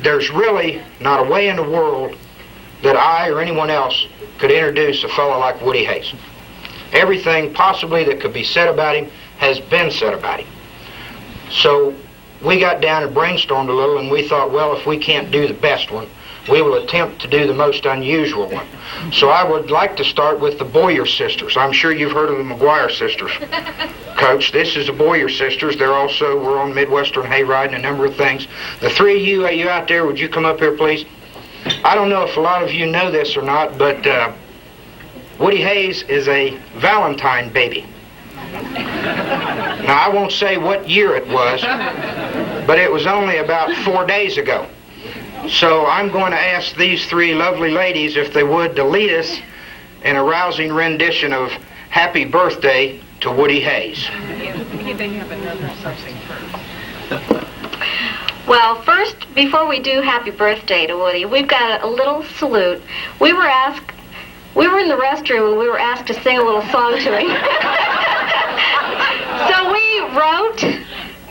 there's really not a way in the world that I or anyone else could introduce a fellow like Woody Hayes. Everything possibly that could be said about him has been said about him. So we got down and brainstormed a little, and we thought, well, if we can't do the best one, we will attempt to do the most unusual one. So I would like to start with the Boyer sisters. I'm sure you've heard of the McGuire sisters. Coach, this is the Boyer sisters. They're also, we're on Midwestern Hayride and a number of things. The three of you out there, would you come up here, please? I don't know if a lot of you know this or not, but Woody Hayes is a Valentine baby. Now, I won't say what year it was, but it was only about 4 days ago. So I'm going to ask these three lovely ladies, if they would, to lead us in a rousing rendition of Happy Birthday to Woody Hayes. Well, first, before we do Happy Birthday to Woody, we've got a little salute. We were in the restroom and we were asked to sing a little song to him. So we wrote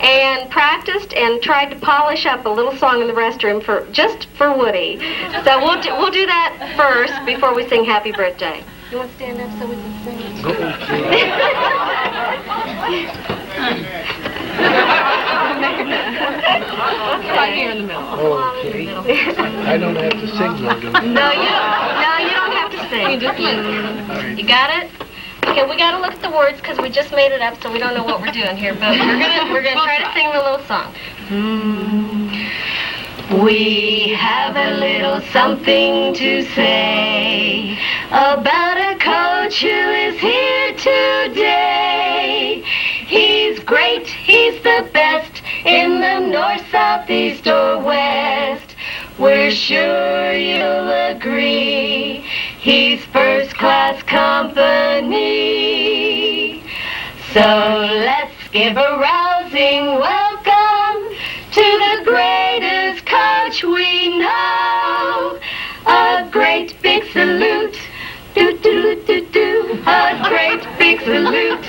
and practiced and tried to polish up a little song in the restroom just for Woody. So we'll do that first before we sing Happy Birthday. You want to stand up so we can sing it? Right here in the middle. Okay. I don't have to sing though, do I? No, you don't have to sing. You just listen. You got it? Okay, we got to look at the words because we just made it up, so we don't know what we're doing here. But we're gonna try to sing the little song. We have a little something to say about a coach who is here today. He's great, he's the best in the north, south, east, or west. We're sure you'll agree. He's first-class company. So let's give a rousing welcome to the greatest coach we know. A great big salute, do-do-do-do-do. A great big salute,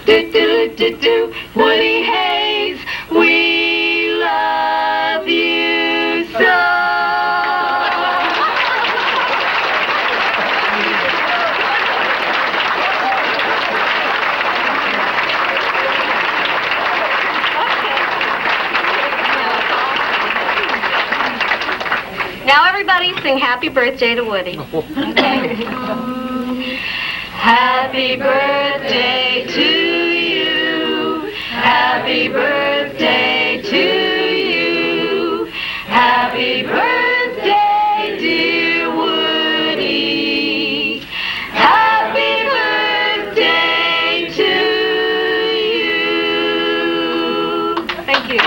do-do-do-do-do. Woody Hayes, we love you so. Now everybody sing Happy Birthday to Woody. Happy birthday to you. Happy birthday to you. Happy birthday, dear Woody. Happy birthday to you. Thank you.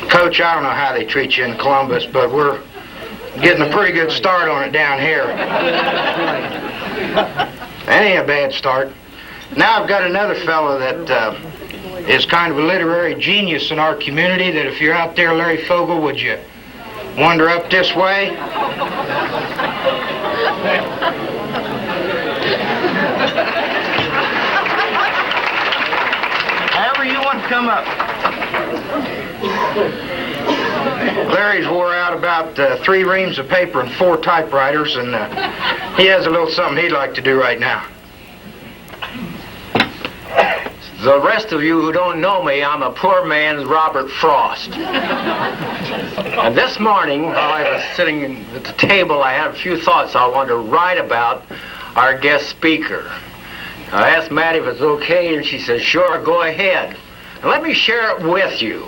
Coach, I don't know how they treat you in Columbus, but we're getting a pretty good start on it down here. That ain't a bad start. Now I've got another fellow that is kind of a literary genius in our community, that if you're out there, Larry Fogel, would you wander up this way? However you want to come up. Larry's wore out about 3 reams of paper and 4 typewriters, and he has a little something he'd like to do right now. The rest of you who don't know me, I'm a poor man's Robert Frost. And this morning, while I was sitting at the table, I had a few thoughts I wanted to write about our guest speaker. I asked Maddie if it's okay, and she said, sure, go ahead. And let me share it with you.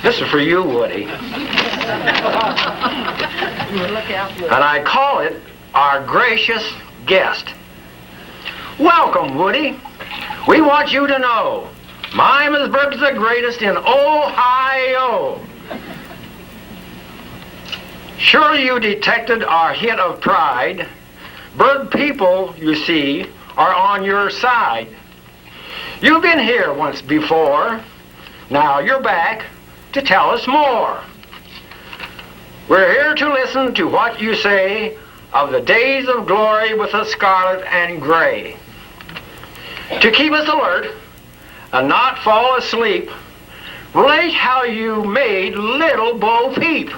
This is for you, Woody. And I call it Our Gracious Guest. Welcome, Woody. We want you to know Miamisburg's the greatest in Ohio. Surely you detected our hint of pride. Bird people, you see, are on your side. You've been here once before. Now you're back to tell us more. We're here to listen to what you say of the days of glory with the scarlet and gray. To keep us alert and not fall asleep, relate how you made Little Bo Peep.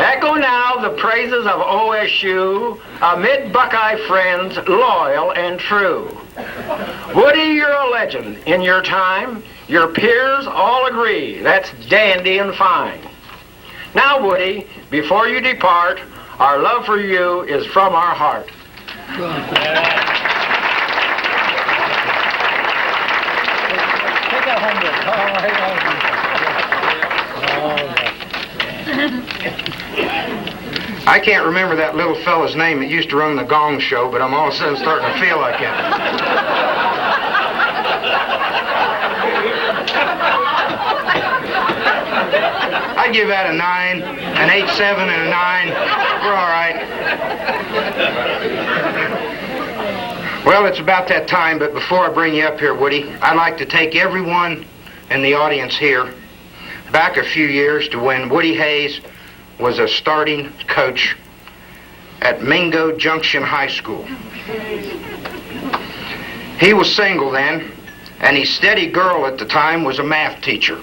Echo now the praises of OSU amid Buckeye friends loyal and true. Woody, you're a legend. In your time, your peers all agree that's dandy and fine. Now, Woody, before you depart, our love for you is from our heart. Take that home with. I can't remember that little fella's name that used to run the Gong Show, but I'm all of a sudden starting to feel like it. I'd give that a 9, an 8.7 and a 9. We're all right. Well, it's about that time, but before I bring you up here, Woody, I'd like to take everyone in the audience here back a few years to when Woody Hayes was a starting coach at Mingo Junction High School. He was single then, and his steady girl at the time was a math teacher.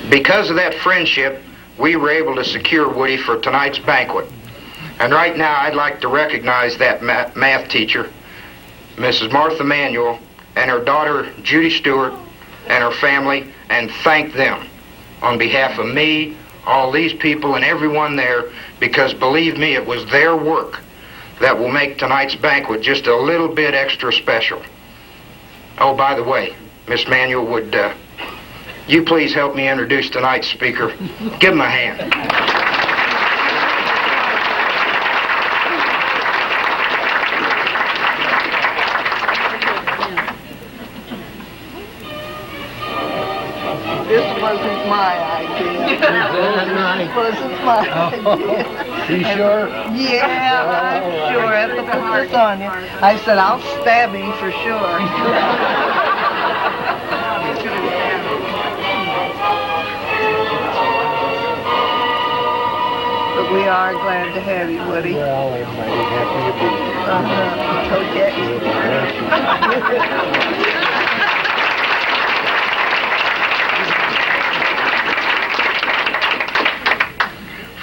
Because of that friendship, we were able to secure Woody for tonight's banquet. And right now, I'd like to recognize that math teacher, Mrs. Martha Manuel, and her daughter, Judy Stewart, and her family, and thank them on behalf of me, all these people, and everyone there, because believe me, it was their work that will make tonight's banquet just a little bit extra special. Oh, by the way, Miss Manuel, would you please help me introduce tonight's speaker? Give him a hand. This wasn't my idea. This wasn't my idea. You sure? Yeah, I'm sure. I have to put this on you. I said, I'll stab him for sure. But we are glad to have you, Woody. Well, I'm mighty happy to be here. Okay.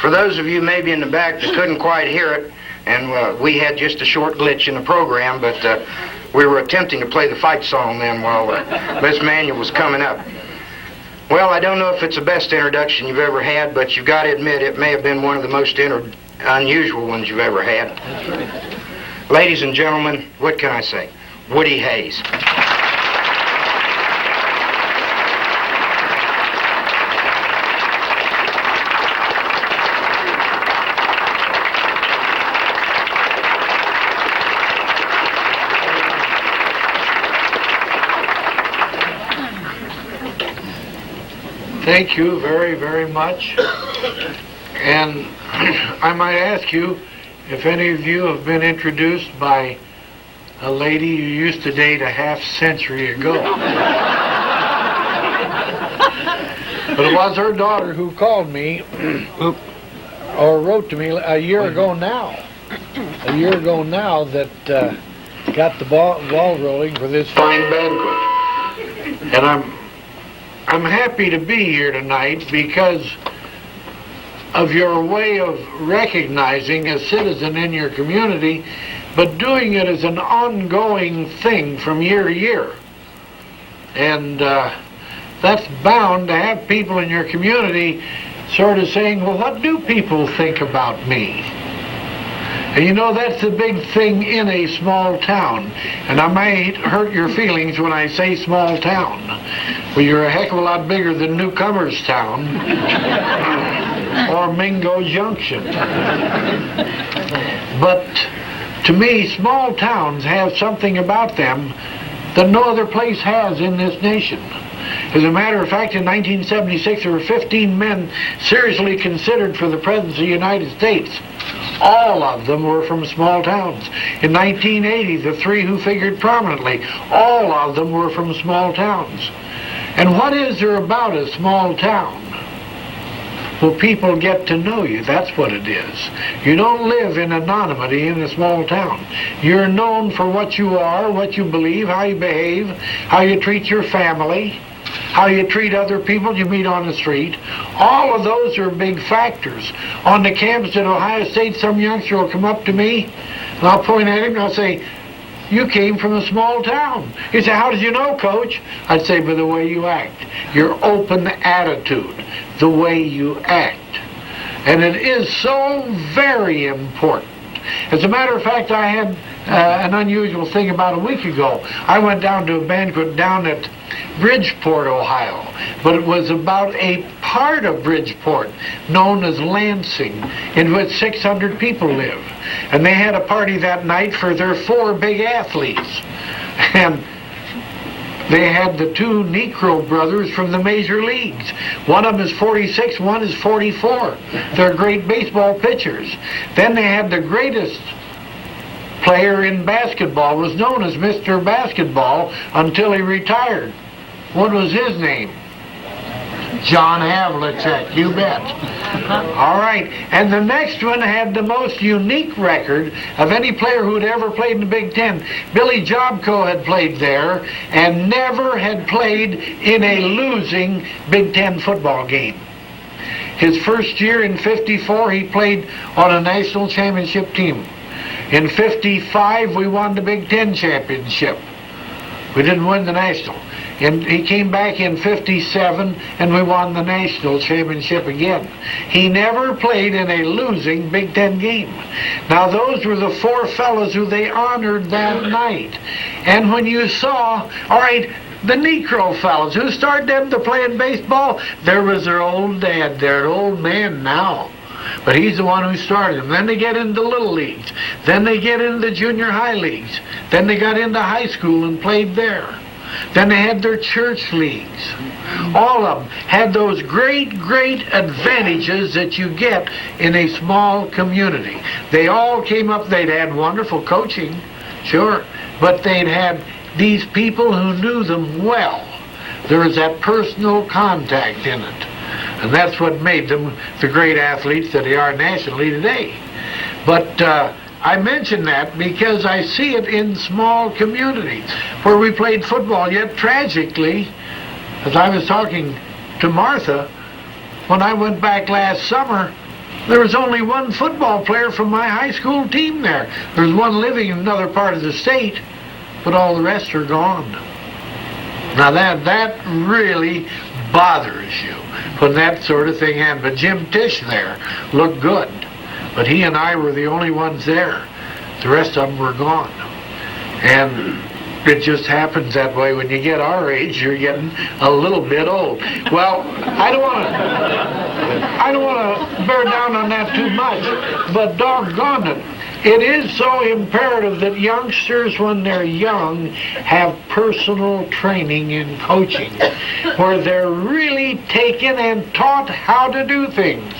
For those of you maybe in the back that couldn't quite hear it, and we had just a short glitch in the program, but we were attempting to play the fight song then while Miss Manuel was coming up. Well, I don't know if it's the best introduction you've ever had, but you've got to admit it may have been one of the most unusual ones you've ever had. That's right. Ladies and gentlemen, what can I say? Woody Hayes. Thank you very, very much. And I might ask you if any of you have been introduced by a lady you used to date a half century ago. But it was her daughter who called me, or wrote to me a year ago now, that got the ball rolling for this fine banquet. And I'm happy to be here tonight because of your way of recognizing a citizen in your community, but doing it as an ongoing thing from year to year. And that's bound to have people in your community sort of saying, well, what do people think about me? And you know, that's the big thing in a small town. And I might hurt your feelings when I say small town. Well, you're a heck of a lot bigger than Newcomers Town or Mingo Junction. But to me, small towns have something about them that no other place has in this nation. As a matter of fact, in 1976, there were 15 men seriously considered for the presidency of the United States. All of them were from small towns. In 1980, the 3 who figured prominently, all of them were from small towns. And what is there about a small town? Well, people get to know you. That's what it is. You don't live in anonymity in a small town. You're known for what you are, what you believe, how you behave, how you treat your family, how you treat other people you meet on the street. All of those are big factors. On the campus at Ohio State, some youngster will come up to me, and I'll point at him and I'll say, "You came from a small town." He'd say, "How did you know, Coach?" I'd say, "By the way you act, your open attitude, the way you act." And it is so very important. As a matter of fact, I had an unusual thing about a week ago. I went down to a banquet down at Bridgeport, Ohio, but it was about a part of Bridgeport known as Lansing, in which 600 people live. And they had a party that night for their 4 big athletes. And they had the 2 Negro brothers from the major leagues. One of them is 46, one is 44. They're great baseball pitchers. Then they had the greatest player in basketball, was known as Mr. Basketball until he retired. What was his name? John Havlicek, you bet. All right, and the next one had the most unique record of any player who had ever played in the Big Ten. Billy Jobco had played there and never had played in a losing Big Ten football game. His first year in '54, he played on a national championship team. In '55, we won the Big Ten championship. We didn't win the national. And he came back in '57, and we won the national championship again. He never played in a losing Big Ten game. Now, those were the 4 fellows who they honored that night. And when you saw, all right, the Negro fellows who started them to playing baseball, there was their old dad, their old man now. But he's the one who started them. Then they get into little leagues. Then they get into the junior high leagues. Then they got into high school and played there. Then they had their church leagues. All of them had those great, great advantages that you get in a small community. They all came up, they'd had wonderful coaching, sure, but they'd had these people who knew them well. There was that personal contact in it. And that's what made them the great athletes that they are nationally today. But I mention that because I see it in small communities where we played football. Yet tragically, as I was talking to Martha, when I went back last summer, there was only 1 football player from my high school team there. There was 1 living in another part of the state, but all the rest are gone. Now that really bothers you when that sort of thing happened. But Jim Tisch there looked good. But he and I were the only ones there. The rest of them were gone. And it just happens that way. When you get our age, you're getting a little bit old. Well, I don't want to bear down on that too much, but doggone it, it is so imperative that youngsters, when they're young, have personal training in coaching, where they're really taken and taught how to do things.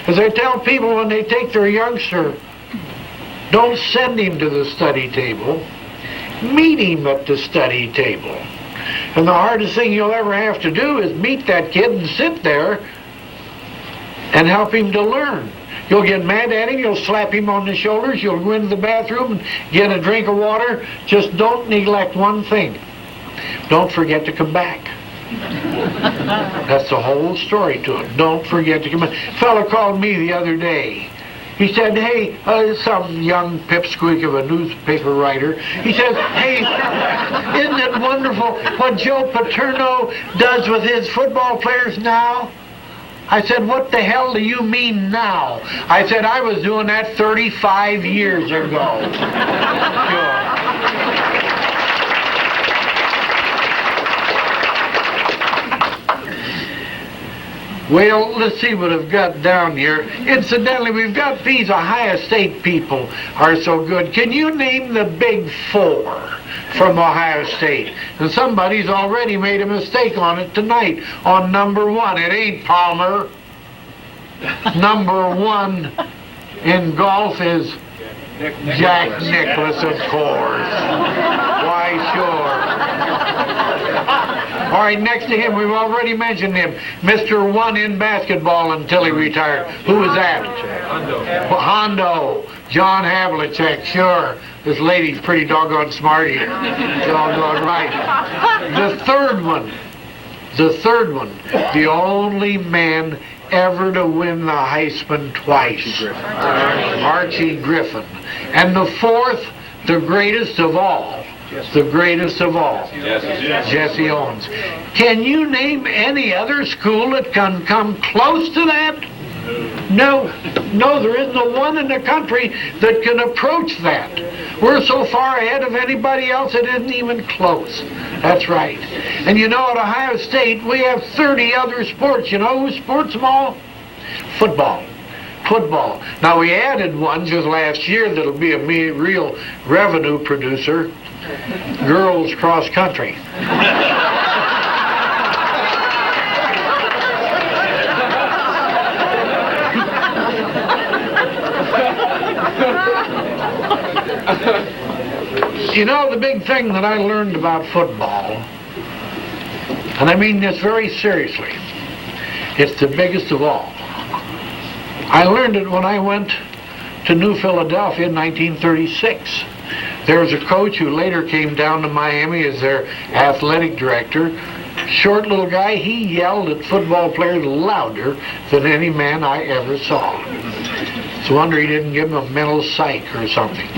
As I tell people when they take their youngster, don't send him to the study table. Meet him at the study table. And the hardest thing you'll ever have to do is meet that kid and sit there and help him to learn. You'll get mad at him, you'll slap him on the shoulders, you'll go into the bathroom and get a drink of water. Just don't neglect one thing. Don't forget to come back. That's the whole story to it. Don't forget to come back. A fellow called me the other day. He said, hey, some young pipsqueak of a newspaper writer. He says, hey, isn't it wonderful what Joe Paterno does with his football players now? I said, what the hell do you mean now? I said, I was doing that 35 years ago. Well, let's see what I've got down here. Incidentally, we've got these Ohio State people are so good. Can you name the big 4 from Ohio State? And somebody's already made a mistake on it tonight on number 1. It ain't Palmer. Number 1 in golf is Jack Nicklaus, of course. Why, sure. All right, next to him, we've already mentioned him, Mr. One in basketball until he retired. Who was that? Hondo. John Havlicek, sure. This lady's pretty doggone smart here. Doggone right. The third one, the only man ever to win the Heisman twice, Archie Griffin. And the fourth, the greatest of all, Jesse Owens. Can you name any other school that can come close to that? No, there isn't a one in the country that can approach that. We're so far ahead of anybody else it isn't even close. That's right. And you know, at Ohio State, we have 30 other sports. You know who sports them all? Football. Now, we added one just last year that'll be a real revenue producer. Girls cross country. You know, the big thing that I learned about football, and I mean this very seriously, it's the biggest of all. I learned it when I went to New Philadelphia in 1936. There was a coach who later came down to Miami as their athletic director. Short little guy, he yelled at football players louder than any man I ever saw. It's a wonder he didn't give them a mental psych or something.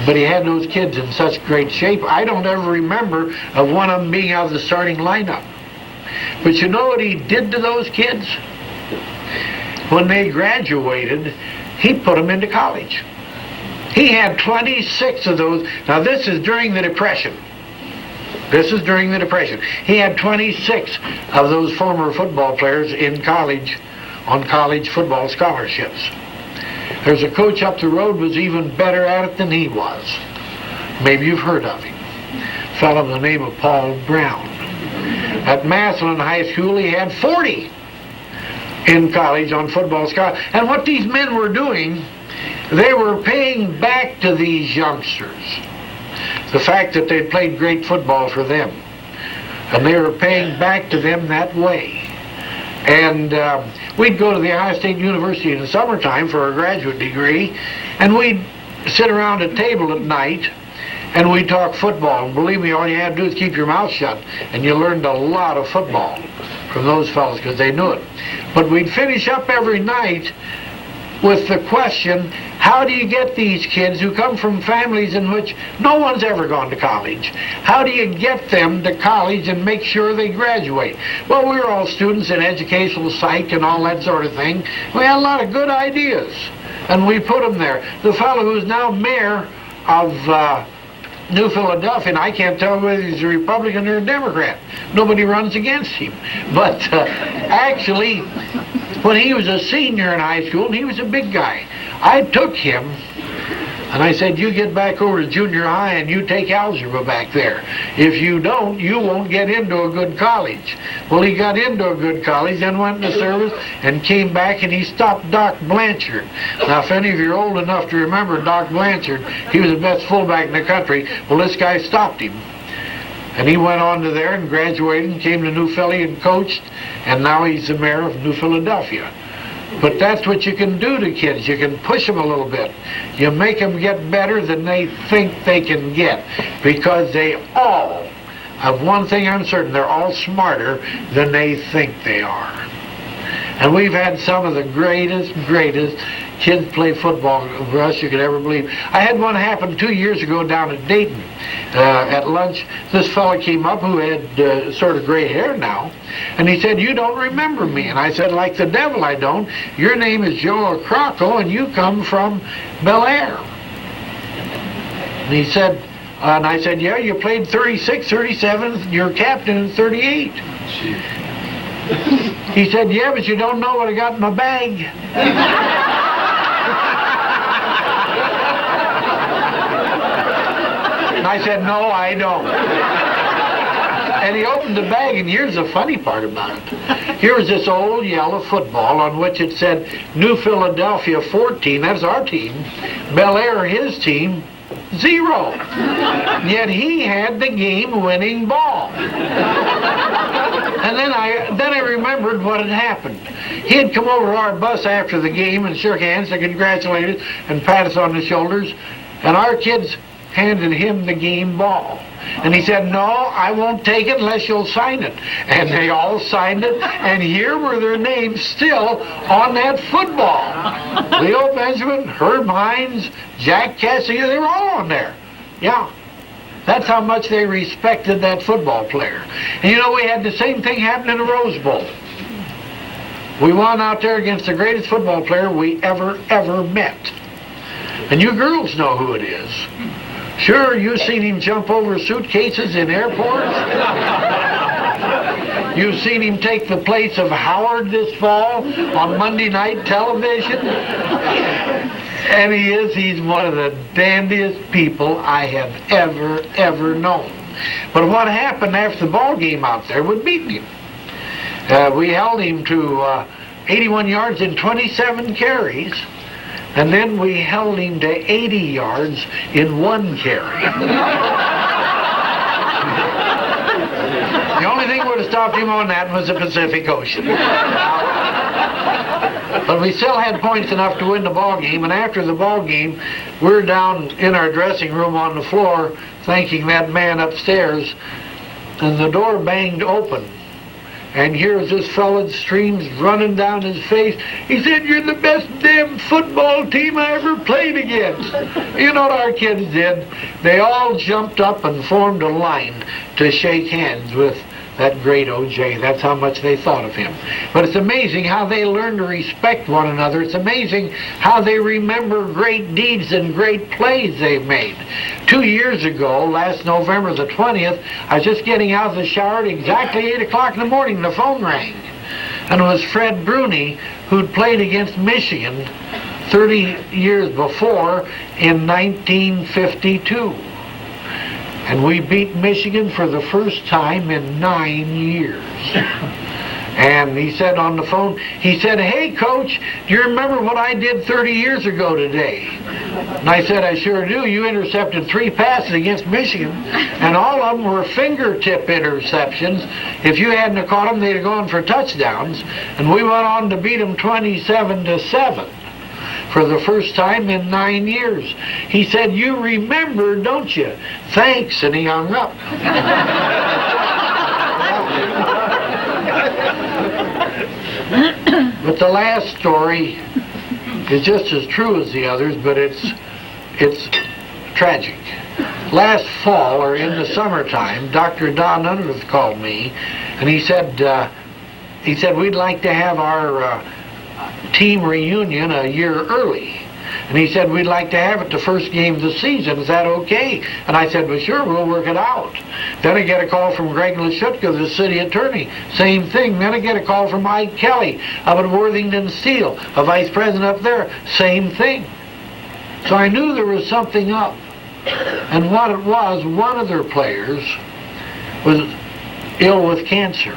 But he had those kids in such great shape. I don't ever remember of one of them being out of the starting lineup. But you know what he did to those kids? When they graduated, he put them into college. He had 26 of those. Now this is during the Depression. He had 26 of those former football players in college on college football scholarships. There's a coach up the road was even better at it than he was. Maybe you've heard of him. A fellow by the name of Paul Brown. At Massillon High School, he had 40 in college on football scholarships. And what these men were doing, they were paying back to these youngsters the fact that they'd played great football for them. And they were paying back to them that way. And we'd go to the Ohio State University in the summertime for a graduate degree, and we'd sit around a table at night, and we'd talk football. And believe me, all you had to do is keep your mouth shut, and you learned a lot of football from those fellows because they knew it. But we'd finish up every night with the question, how do you get these kids who come from families in which no one's ever gone to college? How do you get them to college and make sure they graduate? Well, we were all students in educational psych and all that sort of thing. We had a lot of good ideas, and we put them there. The fellow who's now mayor of New Philadelphia, and I can't tell whether he's a Republican or a Democrat. Nobody runs against him. But actually, when he was a senior in high school, and he was a big guy, I took him and I said, you get back over to junior high and you take algebra back there. If you don't, you won't get into a good college. Well, he got into a good college, then went into service and came back, and he stopped Doc Blanchard. Now, if any of you are old enough to remember Doc Blanchard, he was the best fullback in the country. Well, this guy stopped him. And he went on to there and graduated and came to New Philly and coached, and now he's the mayor of New Philadelphia. But that's what you can do to kids. You can push them a little bit. You make them get better than they think they can get, because they all, of one thing I'm certain, they're all smarter than they think they are. And we've had some of the greatest kids play football for us you could ever believe. I had one happen 2 years ago down at Dayton. At lunch, this fella came up who had sort of gray hair now, and he said, you don't remember me. And I said, like the devil I don't. Your name is Joe Ocrocco, and you come from Bel Air. And he said, and I said, yeah, you played 36, 37, you're captain in 38. He said, yeah, but you don't know what I got in my bag. And I said, no, I don't. And he opened the bag, and here's the funny part about it. Here was this old yellow football on which it said New Philadelphia 14, that's our team, Bel Air, his team, 0. Yet he had the game-winning ball. And then I remembered what had happened. He had come over to our bus after the game and shook hands and congratulated and patted us on the shoulders. And our kids handed him the game ball. And he said, "No, I won't take it unless you'll sign it." And they all signed it, and here were their names still on that football. Leo Benjamin, Herb Hines, Jack Cassidy, they were all on there. Yeah. That's how much they respected that football player. And you know, we had the same thing happen in the Rose Bowl. We won out there against the greatest football player we ever met. And you girls know who it is. Sure, you've seen him jump over suitcases in airports. You've seen him take the place of Howard this fall on Monday night television. And he's one of the dandiest people I have ever known. But what happened after the ball game out there would beat him. We held him to 81 yards in 27 carries. And then we held him to 80 yards in 1 carry. The only thing that would have stopped him on that was the Pacific Ocean. But we still had points enough to win the ball game, and after the ball game, we're down in our dressing room on the floor thanking that man upstairs, and the door banged open. And here's this fella's streams running down his face. He said, "You're the best damn football team I ever played against." You know what our kids did? They all jumped up and formed a line to shake hands with that great O.J. That's how much they thought of him. But it's amazing how they learn to respect one another. It's amazing how they remember great deeds and great plays they've made. 2 years ago, last November the 20th, I was just getting out of the shower at exactly 8 o'clock in the morning. The phone rang. And it was Fred Bruni, who'd played against Michigan 30 years before in 1952. And we beat Michigan for the first time in 9 years. And he said on the phone, he said, "Hey, Coach, do you remember what I did 30 years ago today?" And I said, "I sure do. You intercepted 3 passes against Michigan, and all of them were fingertip interceptions. If you hadn't have caught them, they'd have gone for touchdowns. And we went on to beat them 27-7. For the first time in 9 years." He said, "You remember, don't you? Thanks," and he hung up. But the last story is just as true as the others, but it's tragic. Last fall, or in the summertime, Dr. Don Unruth called me, and he said, "We'd like to have our team reunion a year early." And he said, "We'd like to have it the first game of the season. Is that okay?" And I said, "Well, sure, we'll work it out." Then I get a call from Greg Lashutka, the city attorney. Same thing. Then I get a call from Mike Kelly up at Worthington Steel, a vice president up there. Same thing. So I knew there was something up. And what it was, one of their players was ill with cancer.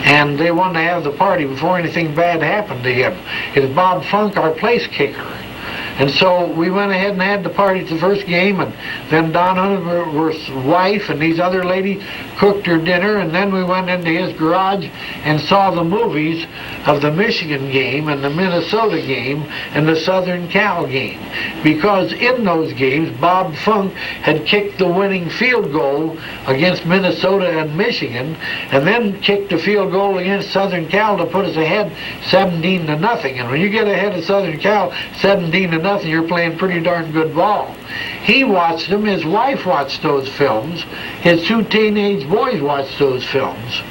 And they wanted to have the party before anything bad happened to him. It was Bob Funk, our place kicker. And so we went ahead and had the party at the first game, and then Don Unruth's wife and these other ladies cooked her dinner, and then we went into his garage and saw the movies of the Michigan game and the Minnesota game and the Southern Cal game. Because in those games, Bob Funk had kicked the winning field goal against Minnesota and Michigan, and then kicked the field goal against Southern Cal to put us ahead 17-0. And when you get ahead of Southern Cal 17-0, you're playing pretty darn good ball. He watched them. His wife watched those films. His 2 teenage boys watched those films.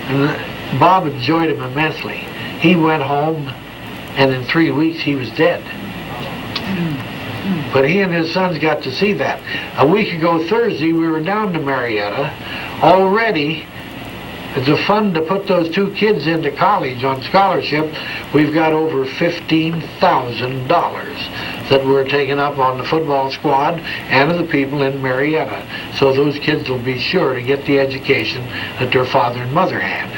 And Bob enjoyed them immensely. He went home, and in 3 weeks he was dead. But he and his sons got to see that. A week ago Thursday, we were down to Marietta. Already, it's a fund to put those 2 kids into college on scholarship. We've got over $15,000 that were taken up on the football squad and of the people in Marietta. So those kids will be sure to get the education that their father and mother had.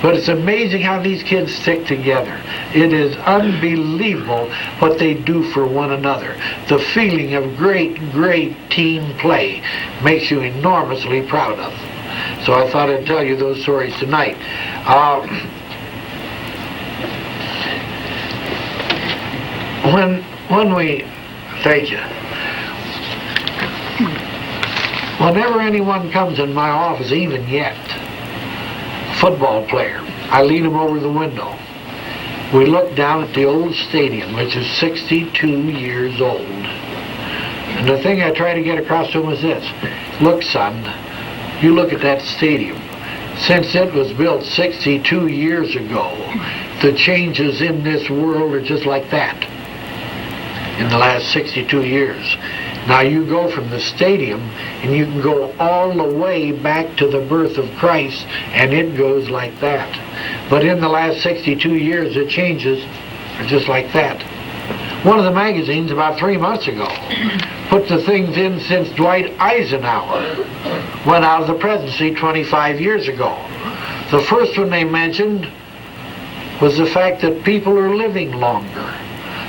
But it's amazing how these kids stick together. It is unbelievable what they do for one another. The feeling of great, great team play makes you enormously proud of them. So I thought I'd tell you those stories tonight. Thank you. Whenever anyone comes in my office, even yet, football player, I lead him over the window. We look down at the old stadium, which is 62 years old. And the thing I try to get across to him is this. Look, son, you look at that stadium. Since it was built 62 years ago, the changes in this world are just like that. In the last 62 years. Now you go from the stadium and you can go all the way back to the birth of Christ, and it goes like that. But in the last 62 years, the changes are just like that. One of the magazines about 3 months ago put the things in since Dwight Eisenhower went out of the presidency 25 years ago. The first one they mentioned was the fact that people are living longer,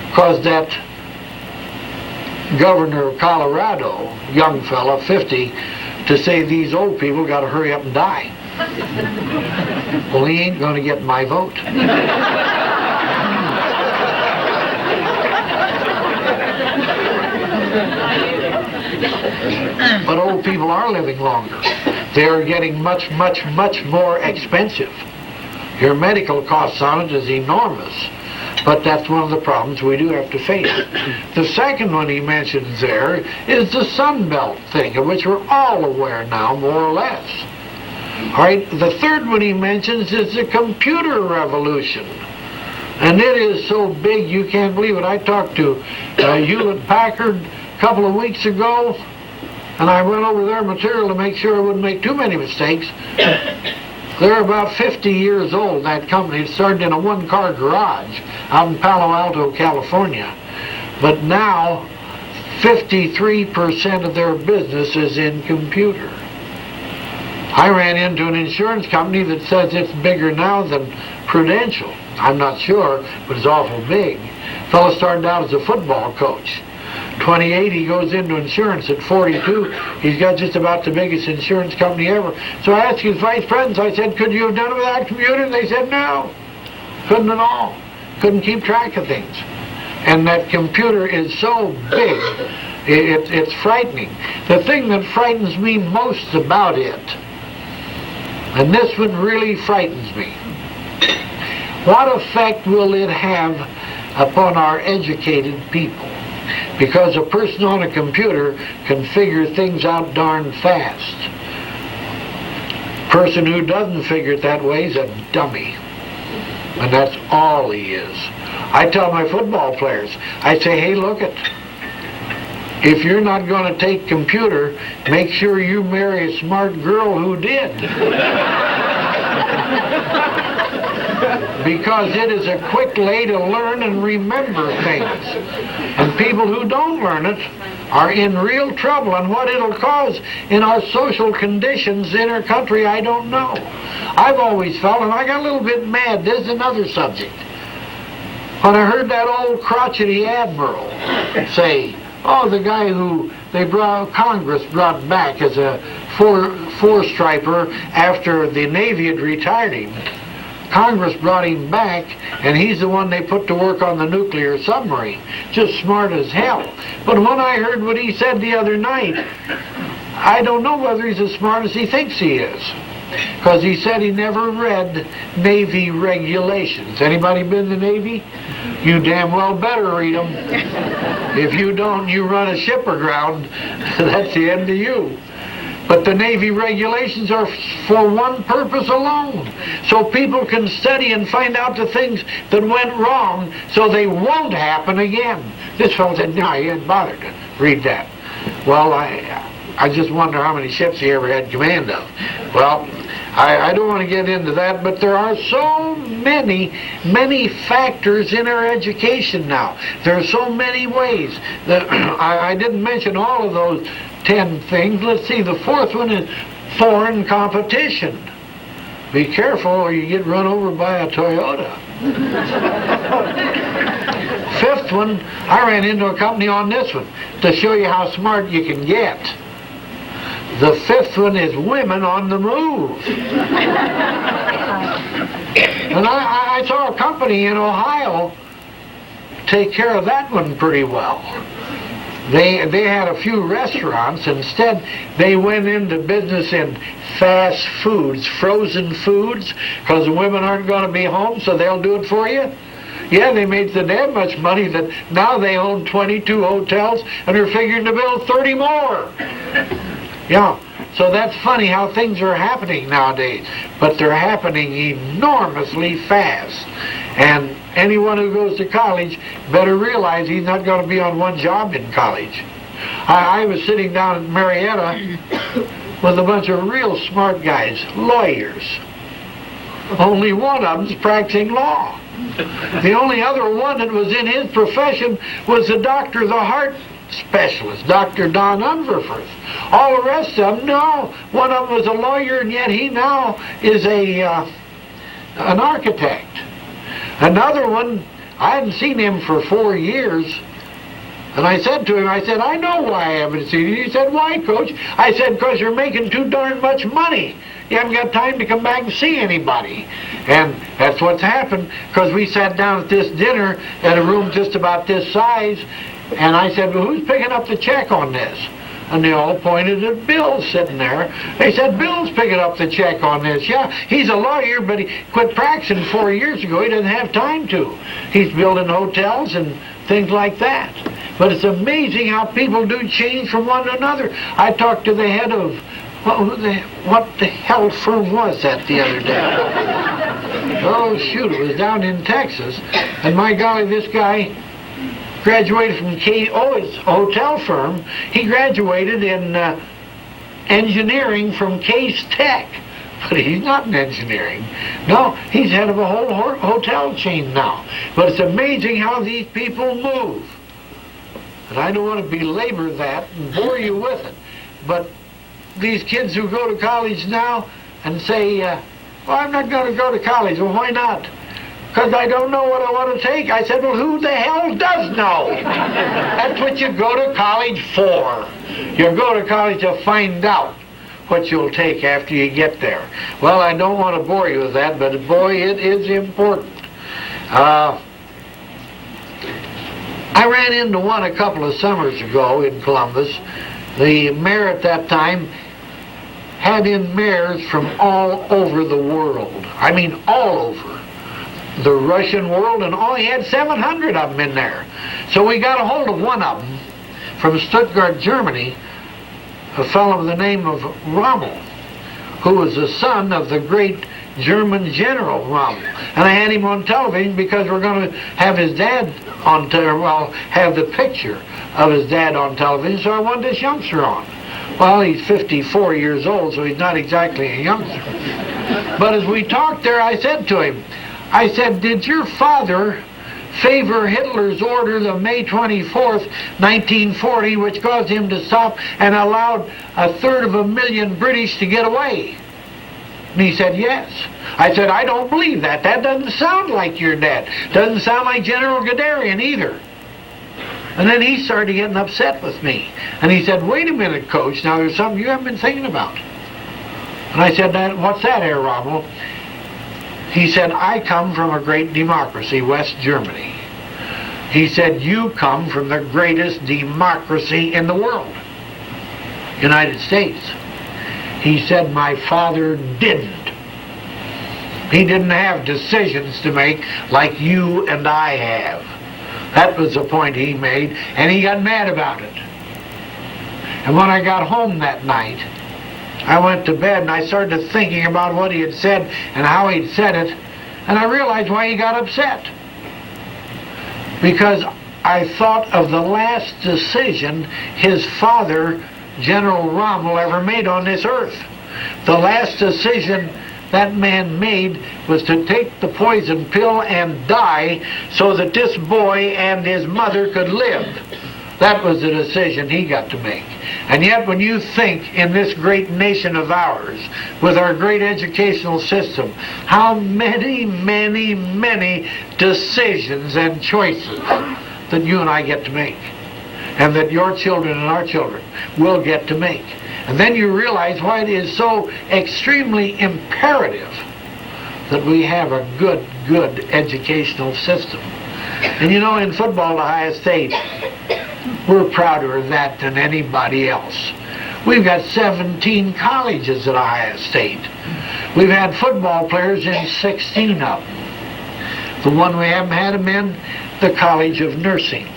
because that governor of Colorado, young fella, 50, to say these old people got to hurry up and die. Well, he ain't going to get my vote. But old people are living longer. They are getting much, much, much more expensive. Your medical costs on it is enormous. But that's one of the problems we do have to face. The second one he mentions there is the Sun Belt thing, of which we're all aware now, more or less. All right, the third one he mentions is the computer revolution. And it is so big you can't believe it. I talked to Hewlett Packard a couple of weeks ago, and I went over their material to make sure I wouldn't make too many mistakes. They're about 50 years old, that company. It started in a one-car garage out in Palo Alto, California. But now, 53% of their business is in computer. I ran into an insurance company that says it's bigger now than Prudential. I'm not sure, but it's awful big. Fellow started out as a football coach. 28, he goes into insurance. At 42, he's got just about the biggest insurance company ever. So I asked his vice presidents, I said, could you have done it without a computer? And they said, no. Couldn't at all. Couldn't keep track of things. And that computer is so big, it's frightening. The thing that frightens me most about it, and this one really frightens me, what effect will it have upon our educated people? Because a person on a computer can figure things out darn fast. Person who doesn't figure it that way is a dummy. And that's all he is. I tell my football players, I say, hey, look it. If you're not going to take computer, make sure you marry a smart girl who did. Because it is a quick way to learn and remember things. And people who don't learn it are in real trouble. And what it'll cause in our social conditions in our country, I don't know. I've always felt, and I got a little bit mad, this is another subject. When I heard that old crotchety admiral say, oh, the guy who Congress brought back as a four-striper after the Navy had retired him. Congress brought him back, and he's the one they put to work on the nuclear submarine. Just smart as hell. But when I heard what he said the other night, I don't know whether he's as smart as he thinks he is. Because he said he never read Navy regulations. Anybody been in the Navy? You damn well better read them. If you don't, you run a ship aground. That's the end of you. But the Navy regulations are for one purpose alone. So people can study and find out the things that went wrong so they won't happen again. This fellow said, no, he hadn't bothered to read that. Well, I just wonder how many ships he ever had command of. Well, I don't want to get into that, but there are so many factors in our education now. There are so many ways. I didn't mention all of those 10 things. Let's see, the fourth one is foreign competition. Be careful or you get run over by a Toyota. Fifth one, I ran into a company on this one to show you how smart you can get. The fifth one is women on the move. And I saw a company in Ohio take care of that one pretty well. They had a few restaurants. Instead, they went into business in fast foods, frozen foods, because the women aren't going to be home, so they'll do it for you. Yeah, they made so damn much money that now they own 22 hotels and are figuring to build 30 more. Yeah, so that's funny how things are happening nowadays, but they're happening enormously fast. And anyone who goes to college better realize he's not going to be on one job in college. I was sitting down at Marietta with a bunch of real smart guys, lawyers. Only one of them's practicing law. The only other one that was in his profession was the doctor, the heart specialist, Dr. Don Unverforth. All the rest of them, no. One of them was a lawyer, and yet he now is an architect. Another one, I hadn't seen him for 4 years, and I said to him, I know why I haven't seen you. He said, why, Coach? I said, because you're making too darn much money. You haven't got time to come back and see anybody. And that's what's happened, because we sat down at this dinner at a room just about this size, and I said, well, who's picking up the check on this? And they all pointed at Bill sitting there. They said, Bill's picking up the check on this. Yeah, he's a lawyer, but he quit practicing 4 years ago. He doesn't have time to. He's building hotels and things like that. But it's amazing how people do change from one to another. I talked to the head of, what the hell firm was that the other day? Oh, shoot, it was down in Texas. And my golly, this guy graduated from it's a hotel firm. He graduated in engineering from Case Tech. But he's not in engineering. No, he's head of a whole hotel chain now. But it's amazing how these people move. And I don't want to belabor that and bore you with it. But these kids who go to college now and say, well, I'm not going to go to college. Well, why not? Because I don't know what I want to take. I said, well, who the hell does know? That's what you go to college for. You go to college to find out what you'll take after you get there. Well, I don't want to bore you with that, but boy, it is important. I ran into one a couple of summers ago in Columbus. The mayor at that time had in mayors from all over the world. I mean, all over. The Russian world, and he had 700 of them in there. So we got a hold of one of them from Stuttgart, Germany, a fellow by the name of Rommel, who was the son of the great German General Rommel. And I had him on television because we're going to have his dad on have the picture of his dad on television, so I wanted this youngster on. Well, he's 54 years old, so he's not exactly a youngster. But as we talked there, I said to him, I said, did your father favor Hitler's order of May 24th, 1940, which caused him to stop and allowed 1/3 British to get away? And he said, yes. I said, I don't believe that. That doesn't sound like your dad. Doesn't sound like General Guderian either. And then he started getting upset with me. And he said, wait a minute, Coach, now there's something you haven't been thinking about. And I said, what's that, Herr Rommel? He said, I come from a great democracy, West Germany. He said, you come from the greatest democracy in the world, United States. He said, my father didn't. He didn't have decisions to make like you and I have. That was the point he made, and he got mad about it. And when I got home that night, I went to bed and I started thinking about what he had said and how he'd said it, and I realized why he got upset. Because I thought of the last decision his father, General Rommel, ever made on this earth. The last decision that man made was to take the poison pill and die so that this boy and his mother could live. That was the decision he got to make. And yet when you think in this great nation of ours, with our great educational system, how many, many, many decisions and choices that you and I get to make, and that your children and our children will get to make. And then you realize why it is so extremely imperative that we have a good educational system. And you know, in football at Ohio State, we're prouder of that than anybody else. We've got 17 colleges at Ohio State. We've had football players in 16 of them. The one we haven't had them in, the College of Nursing.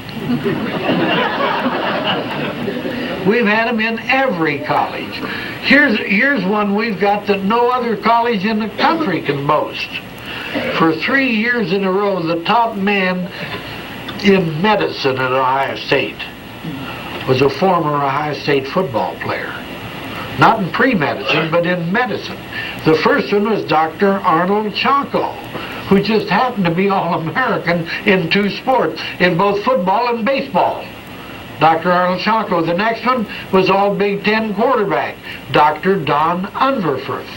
We've had them in every college. Here's one we've got that no other college in the country can boast. For 3 years in a row, the top man in medicine at Ohio State was a former Ohio State football player. Not in pre-medicine, but in medicine. The first one was Dr. Arnold Chanko, who just happened to be All-American in 2 sports, in both football and baseball. Dr. Arnold Chanko. The next one was All Big Ten quarterback, Dr. Don Unverfurth.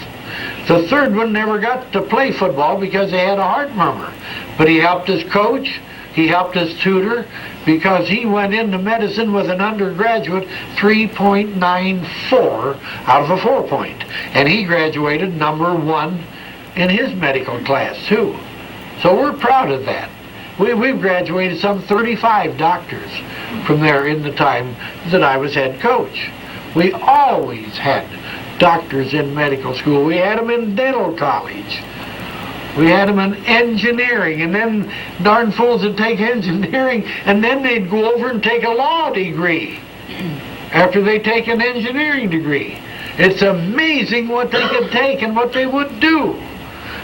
The third one never got to play football because he had a heart murmur. But he helped his coach, he helped his tutor, because he went into medicine with an undergraduate 3.94 out of a 4-point. And he graduated number 1 in his medical class, too. So we're proud of that. We've graduated some 35 doctors from there in the time that I was head coach. We always had doctors in medical school. We had them in dental college. We had them in engineering, and then darn fools would take engineering, and then they'd go over and take a law degree after they take an engineering degree. It's amazing what they could take and what they would do.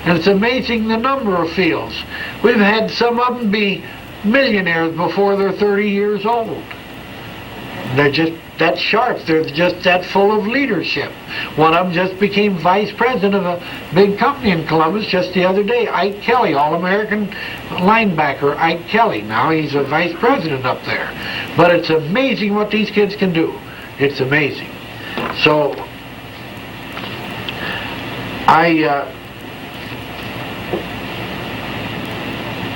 And it's amazing the number of fields. We've had some of them be millionaires before they're 30 years old. They're just that sharp. They're just that full of leadership. One of them just became vice president of a big company in Columbus just the other day. Ike Kelly, All-American linebacker Ike Kelly. Now he's a vice president up there. But it's amazing what these kids can do. It's amazing. So,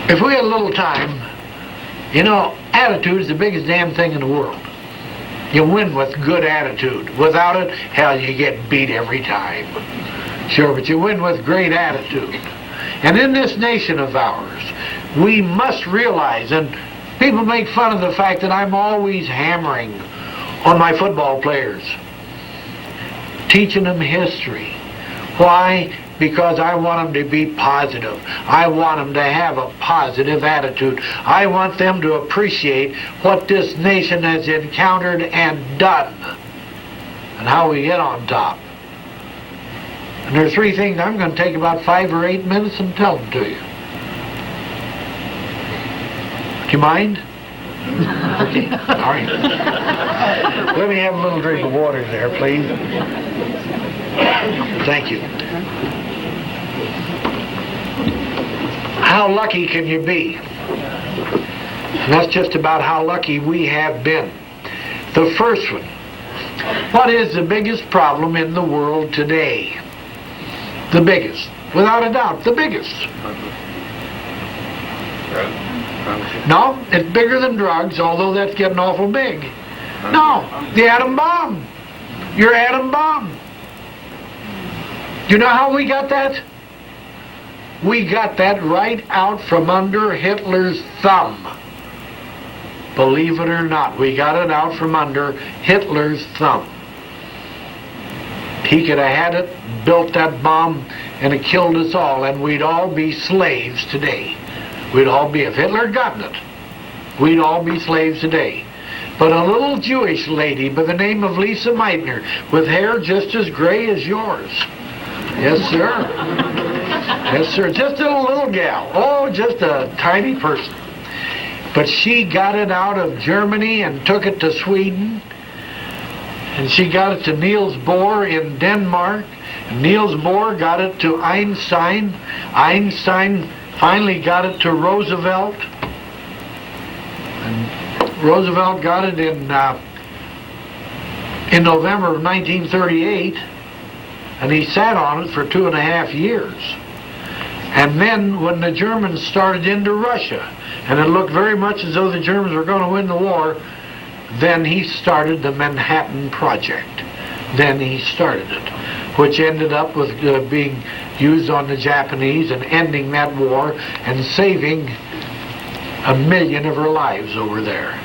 if we had a little time, you know, attitude is the biggest damn thing in the world. You win with good attitude. Without it, hell, you get beat every time. Sure, but you win with great attitude. And in this nation of ours, we must realize, and people make fun of the fact that I'm always hammering on my football players, teaching them history. Why? Because I want them to be positive. I want them to have a positive attitude. I want them to appreciate what this nation has encountered and done, and how we get on top. And there are 3 things I'm going to take about 5 or 8 minutes and tell them to you. Do you mind? Okay, all right. Let me have a little drink of water there, please. Thank you. How lucky can you be? And that's just about how lucky we have been. The first one. What is the biggest problem in the world today? The biggest. Without a doubt, the biggest. No, it's bigger than drugs, although that's getting awful big. No, the atom bomb. Your atom bomb. You know how we got that? We got that right out from under Hitler's thumb. Believe it or not, we got it out from under Hitler's thumb. He could have had it, built that bomb, and it killed us all, and we'd all be slaves today. We'd all be, if Hitler had gotten it, we'd all be slaves today. But a little Jewish lady by the name of Lisa Meitner, with hair just as gray as yours. Yes, sir. Yes, sir. Just a little gal. Oh, just a tiny person. But she got it out of Germany and took it to Sweden. and she got it to Niels Bohr in Denmark. Niels Bohr got it to Einstein. Einstein finally got it to Roosevelt. And Roosevelt got it in November of 1938, and he sat on it for 2.5 years. And then when the Germans started into Russia, and it looked very much as though the Germans were going to win the war, then he started the Manhattan Project. Then he started it, which ended up with being used on the Japanese and ending that war and saving 1 million of her lives over there.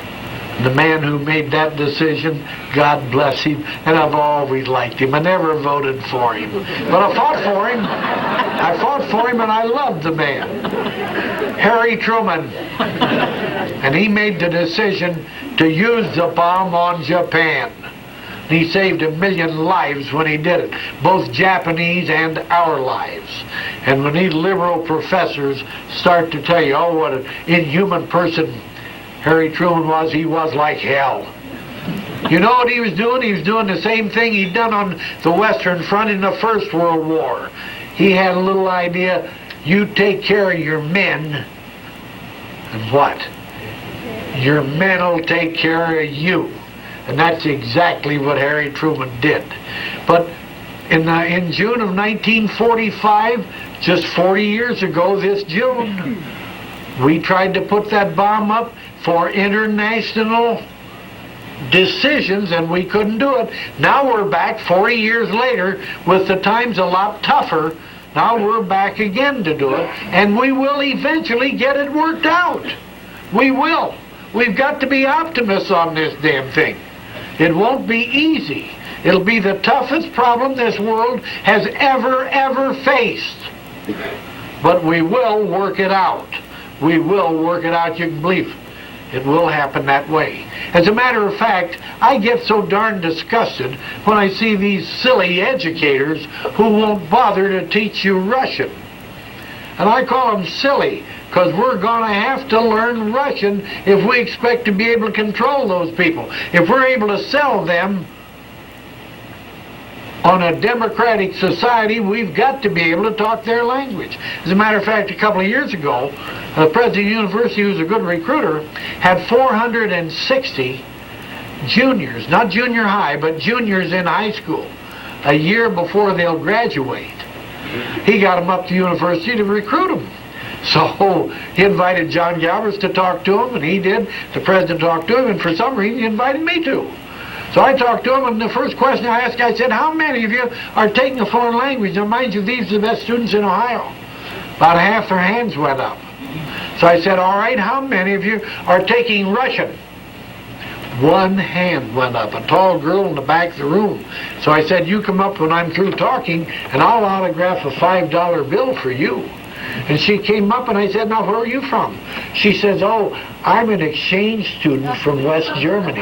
The man who made that decision, God bless him, and I've always liked him. I never voted for him, but I fought for him. I fought for him, and I loved the man. Harry Truman. And he made the decision to use the bomb on Japan. He saved 1 million lives when he did it, both Japanese and our lives. And when these liberal professors start to tell you, oh, what an inhuman person Harry Truman was, he was like hell. You know what he was doing? He was doing the same thing he'd done on the Western Front in the First World War. He had a little idea, you take care of your men, and what? Your men will take care of you. And that's exactly what Harry Truman did. But in June of 1945, just 40 years ago this June, we tried to put that bomb up for international decisions, and we couldn't do it. Now we're back 40 years later with the times a lot tougher. Now we're back again to do it, and we will eventually get it worked out. We will. We've got to be optimists on this damn thing. It won't be easy. It'll be the toughest problem this world has ever faced. But we will work it out. We will work it out, you can believe it. It will happen that way. As a matter of fact, I get so darn disgusted when I see these silly educators who won't bother to teach you Russian. And I call them silly, because we're going to have to learn Russian if we expect to be able to control those people. If we're able to sell them on a democratic society, we've got to be able to talk their language. As a matter of fact, a couple of years ago, the president of the university, who's a good recruiter, had 460 juniors, not junior high, but juniors in high school, a year before they'll graduate. He got them up to university to recruit them. So he invited John Galbraith to talk to him, and he did. The president talked to him, and for some reason he invited me to. So I talked to him, and the first question I asked, I said, how many of you are taking a foreign language? Now, mind you, these are the best students in Ohio. About half their hands went up. So I said, all right, how many of you are taking Russian? One hand went up, a tall girl in the back of the room. So I said, you come up when I'm through talking, and I'll autograph a $5 bill for you. And she came up, and I said, now, where are you from? She says, oh, I'm an exchange student from West Germany.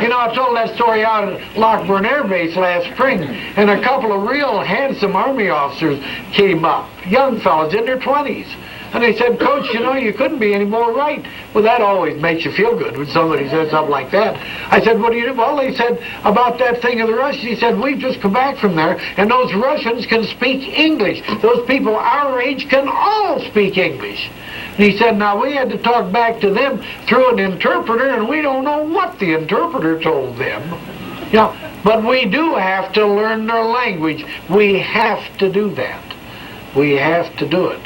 You know, I told that story out at Lockburn Air Base last spring, and a couple of real handsome Army officers came up, young fellas in their 20s. And they said, Coach, you know, you couldn't be any more right. Well, that always makes you feel good when somebody says something like that. I said, what do you do? Well, they said about that thing of the Russians. He said, we've just come back from there, and those Russians can speak English. Those people our age can all speak English. And he said, now, we had to talk back to them through an interpreter, and we don't know what the interpreter told them. You know, but we do have to learn their language. We have to do that. We have to do it.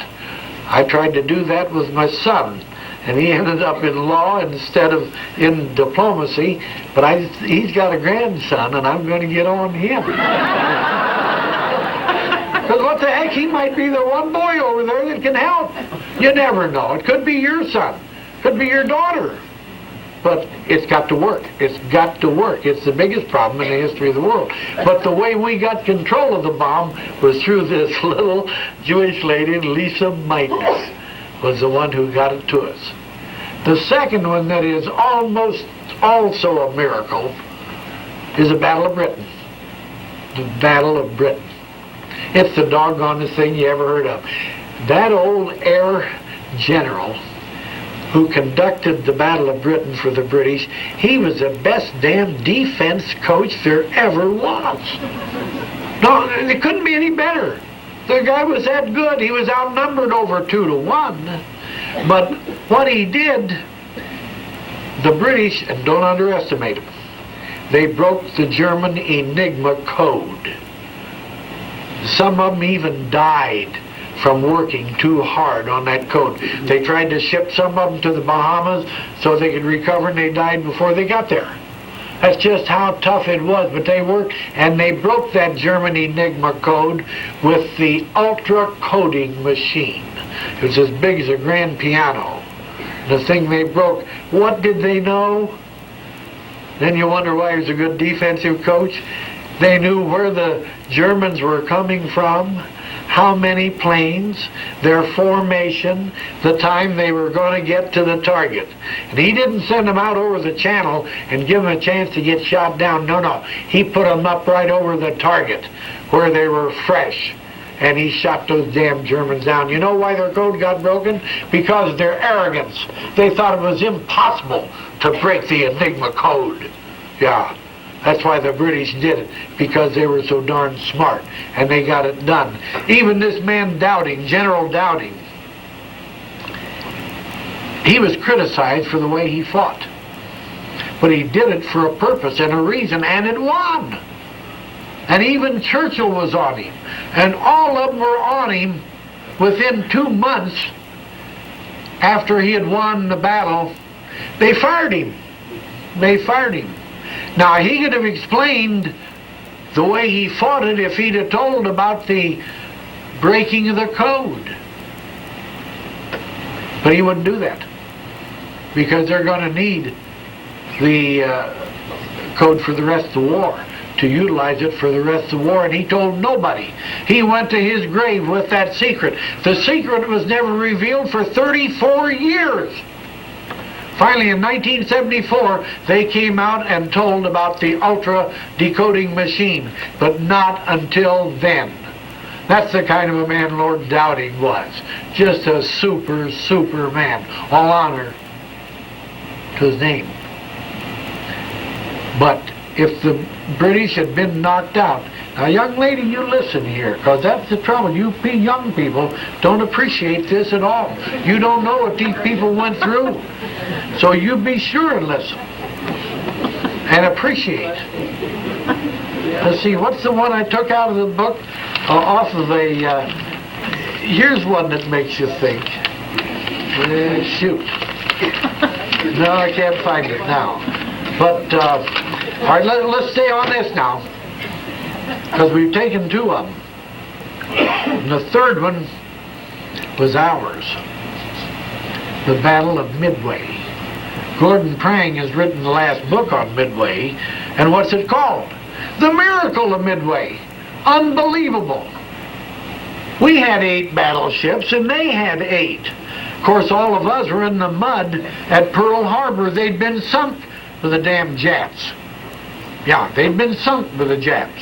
I tried to do that with my son, and he ended up in law instead of in diplomacy, but he's got a grandson, and I'm going to get on him. Because what the heck, he might be the one boy over there that can help. You never know. It could be your son. It could be your daughter. But it's got to work. It's got to work. It's the biggest problem in the history of the world. But the way we got control of the bomb was through this little Jewish lady, Lisa Meitner, was the one who got it to us. The second one that is almost also a miracle is the Battle of Britain. The Battle of Britain. It's the doggonest thing you ever heard of. That old air general who conducted the Battle of Britain for the British, he was the best damn defense coach there ever was. No, it couldn't be any better. The guy was that good. He was outnumbered over 2-1. But what he did, the British, and don't underestimate them, they broke the German Enigma code. Some of them even died from working too hard on that code. They tried to ship some of them to the Bahamas so they could recover, and they died before they got there. That's just how tough it was, but they worked, and they broke that German Enigma code with the ultra coding machine. It was as big as a grand piano. The thing they broke, what did they know? Then you wonder why he was a good defensive coach. They knew where the Germans were coming from, how many planes, their formation, the time they were going to get to the target. And he didn't send them out over the channel and give them a chance to get shot down. No. He put them up right over the target where they were fresh. And he shot those damn Germans down. You know why their code got broken? Because of their arrogance. They thought it was impossible to break the Enigma code. Yeah. That's why the British did it, because they were so darn smart, and they got it done. Even this man Dowding, General Dowding, he was criticized for the way he fought. But he did it for a purpose and a reason, and it won. And even Churchill was on him. And all of them were on him within 2 months after he had won the battle. They fired him. They fired him. Now, he could have explained the way he fought it if he'd have told about the breaking of the code. But he wouldn't do that, because they're going to need the code for the rest of the war, to utilize it for the rest of the war, and he told nobody. He went to his grave with that secret. The secret was never revealed for 34 years. Finally, in 1974, they came out and told about the ultra decoding machine, but not until then. That's the kind of a man Lord Dowding was. Just a super man. All honor to his name. But if the British had been knocked out, now young lady, you listen here, because that's the trouble. You young people don't appreciate this at all. You don't know what these people went through. So you be sure and listen. And appreciate. Let's see, what's the one I took out of the book? Off of a, here's one that makes you think. Shoot. No, I can't find it now. But, all right, let's stay on this now, because we've taken 2 of them. And the third one was ours. The Battle of Midway. Gordon Prang has written the last book on Midway, and what's it called? The Miracle of Midway. Unbelievable. We had 8 battleships, and they had 8. Of course, all of us were in the mud at Pearl Harbor. They'd been sunk with the damn Japs. Yeah, they'd been sunk with the Japs.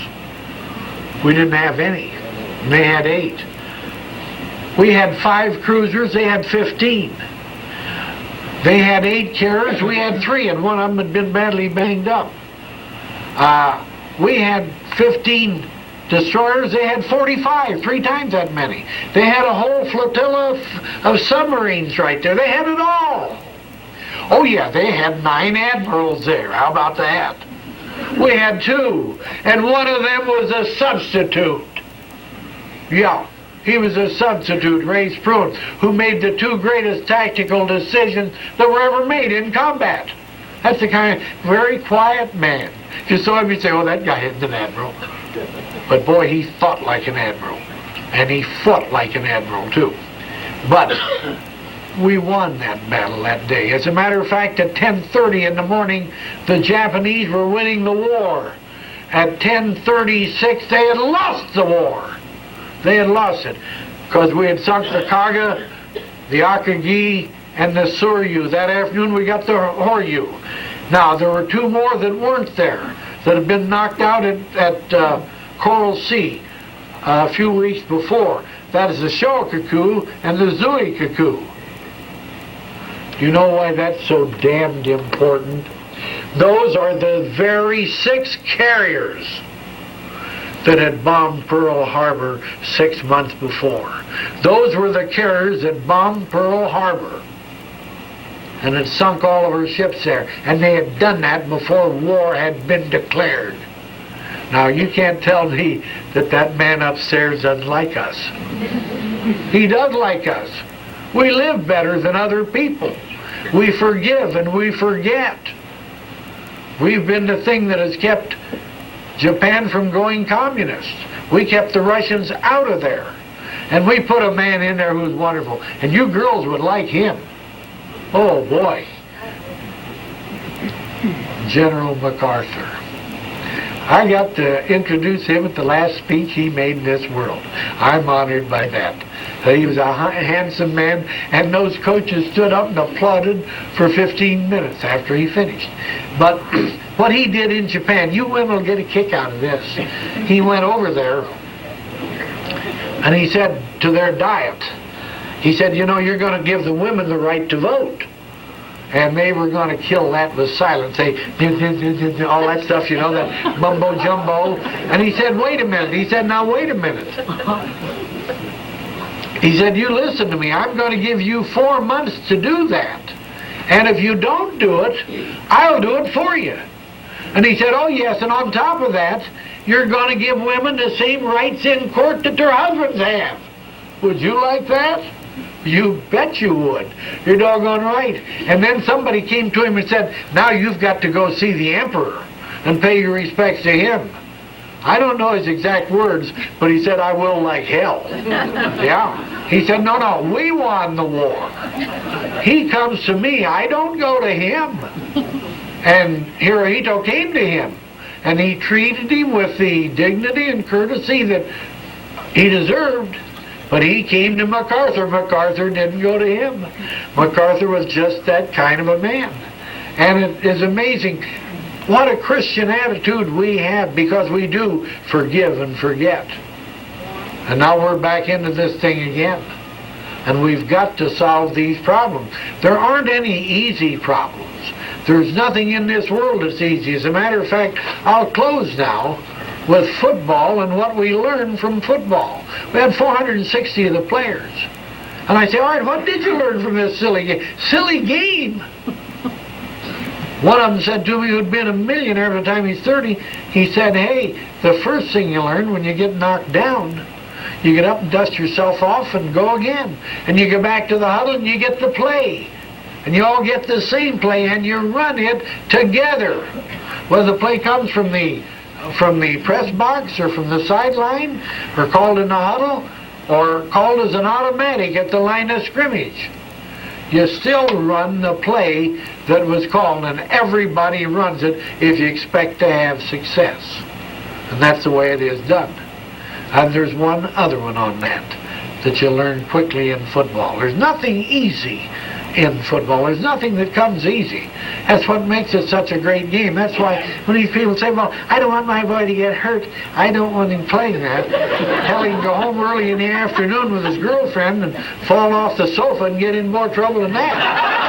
We didn't have any. And they had 8. We had 5 cruisers, they had 15. They had 8 carriers, we had 3, and one of them had been badly banged up. We had 15 destroyers, they had 45, 3 times that many. They had a whole flotilla of submarines right there. They had it all. Oh yeah, they had 9 admirals there. How about that? We had 2, and one of them was a substitute. Yeah, he was a substitute, Ray Spruan, who made the 2 greatest tactical decisions that were ever made in combat. That's the kind of very quiet man. If you saw him, you'd say, oh, that guy isn't an admiral. But boy, he thought like an admiral. And he fought like an admiral, too. But we won that battle that day. As a matter of fact, at 10:30 in the morning, the Japanese were winning the war. At 10:36, they had lost the war. They had lost it, because we had sunk the Kaga, the Akagi, and the Suryu. That afternoon, we got the Horyu. Now, there were 2 more that weren't there, that had been knocked out at Coral Sea a few weeks before. That is the Shokaku and the Zuikaku. You know why that's so damned important? Those are the very 6 carriers that had bombed Pearl Harbor 6 months before. Those were the carriers that bombed Pearl Harbor and had sunk all of our ships there. And they had done that before war had been declared. Now, you can't tell me that that man upstairs doesn't like us. He does like us. We live better than other people. We forgive and we forget. We've been the thing that has kept Japan from going communist. We kept the Russians out of there. And we put a man in there who's wonderful. And you girls would like him. Oh, boy. General MacArthur. I got to introduce him at the last speech he made in this world. I'm honored by that. He was a handsome man, and those coaches stood up and applauded for 15 minutes after he finished. But what he did in Japan, you women will get a kick out of this. He went over there, and he said to their diet, he said, you know, you're going to give the women the right to vote. And they were going to kill that with silence. They, all that stuff, you know, that mumbo jumbo. And he said, wait a minute. He said, now wait a minute. He said, you listen to me. I'm going to give you 4 months to do that. And if you don't do it, I'll do it for you. And he said, oh yes, and on top of that, you're going to give women the same rights in court that their husbands have. Would you like that? You bet you would. You're doggone right. And then somebody came to him and said, now you've got to go see the emperor and pay your respects to him. I don't know his exact words, but he said, I will like hell. Yeah. He said, no, we won the war. He comes to me. I don't go to him. And Hirohito came to him, and he treated him with the dignity and courtesy that he deserved. But he came to MacArthur. MacArthur didn't go to him. MacArthur was just that kind of a man. And it is amazing what a Christian attitude we have, because we do forgive and forget. And now we're back into this thing again. And we've got to solve these problems. There aren't any easy problems. There's nothing in this world that's easy. As a matter of fact, I'll close now with football and what we learned from football. We had 460 of the players. And I say, all right, what did you learn from this silly game? Silly game! One of them said to me, who'd been a millionaire by the time he's 30, he said, hey, the first thing you learn when you get knocked down, you get up and dust yourself off and go again. And you go back to the huddle and you get the play. And you all get the same play and you run it together. Whether the play comes from the press box or from the sideline, or called in the huddle, or called as an automatic at the line of scrimmage. You still run the play that was called, and everybody runs it if you expect to have success. And that's the way it is done. And there's one other one on that you learn quickly in football. There's nothing easy in football. There's nothing that comes easy. That's what makes it such a great game. That's why when these people say, well, I don't want my boy to get hurt, I don't want him playing that. Hell, he can go home early in the afternoon with his girlfriend and fall off the sofa and get in more trouble than that.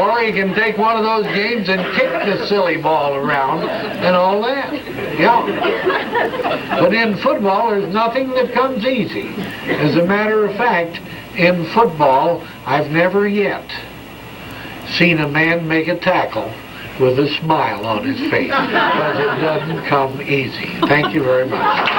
Or he can take one of those games and kick the silly ball around and all that. Yeah. But in football, there's nothing that comes easy. As a matter of fact, in football, I've never yet seen a man make a tackle with a smile on his face, because it doesn't come easy. Thank you very much.